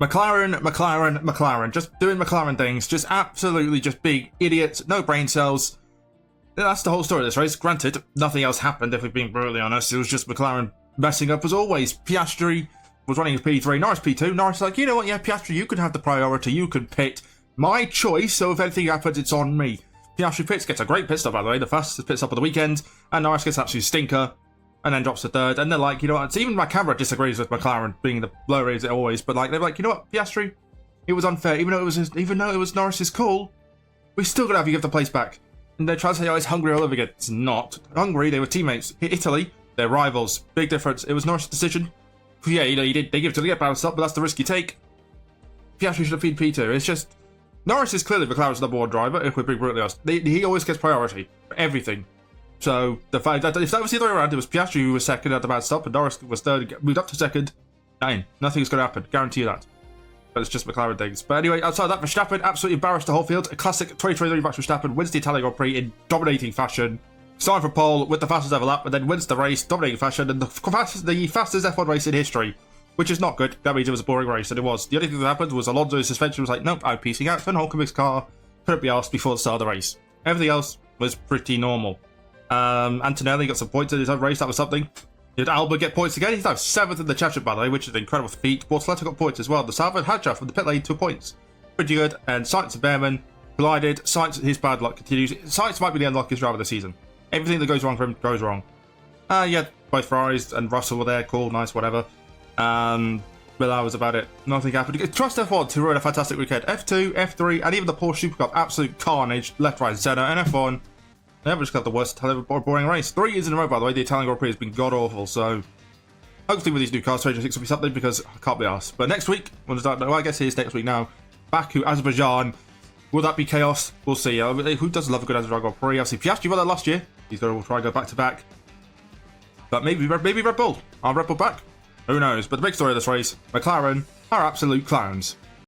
McLaren. Just doing McLaren things. Just absolutely just big idiots. No brain cells. That's the whole story of this race. Granted, nothing else happened, if we're being brutally honest. It was just McLaren messing up as always. Piastri was running his P3, Norris P2. Norris like, you know what, yeah, Piastri, you can have the priority. You can pit. My choice, so if anything happens, it's on me. Piastri pits, gets a great pit stop, by the way. The fastest pit stop of the weekend. And Norris gets an absolute stinker. And then drops to third. And they're like, you know what, even my camera disagrees with McLaren being the low race always. But like, they're like, you know what, Piastri, it was unfair. Even though it was Norris's call, we still got to have you give the place back. And they try to say, oh, it's Hungary all over again. It's not. Hungary, they were teammates. Italy, they're rivals. Big difference. It was Norris' decision. Yeah, you know, they give it to the get bounced up, but that's the risk you take. Piastri should have been P2. It's just, Norris is clearly McLaren's number one driver, if we're being brutally honest. He always gets priority for everything. So, the fact that if that was the other way around, it was Piastri who was second at the bad stop, and Norris was third, moved up to second. Nothing's going to happen. Guarantee you that. But it's just McLaren things. But anyway, outside that, Verstappen absolutely embarrassed the whole field. A classic 2023 Max Verstappen wins the Italian Grand Prix in dominating fashion. Starting for pole with the fastest ever lap, and then wins the race, dominating fashion, and the fastest F1 race in history. Which is not good. That means it was a boring race, and it was. The only thing that happened was Alonso's suspension was like, nope, I'm piecing out. Van Hulkenberg's car couldn't be asked before the start of the race. Everything else was pretty normal. Antonelli got some points in his own race, that was something. Did Albon get points again? He's now 7th in the championship, by the way, which is an incredible feat. Bortoleto got points as well. The Salvo Hadjar from the pit lane 2 points. Pretty good. And Sainz and Behrman collided. Sainz, his bad luck continues. Sainz might be the unluckiest driver of the season. Everything that goes wrong for him goes wrong. Yeah, both Ferraris and Russell were there. Cool, nice, whatever. But that was about it. Nothing happened. Trust F1 to ruin a fantastic weekend. F2, F3, and even the Porsche Super Cup. Absolute carnage. Left, right, center. And F1. Never just got the worst boring race. 3 years in a row, by the way, the Italian Grand Prix has been god-awful, so hopefully with these new cars, 2026 will be something, because I can't be arsed. But next week, well, I guess it is next week now, Baku, Azerbaijan. Will that be chaos? We'll see. Who doesn't love a good Azerbaijan Grand Prix? Obviously, Piastri won that last year. He's going to try and go back-to-back. But maybe Red Bull. Are Red Bull back? Who knows? But the big story of this race, McLaren are absolute clowns.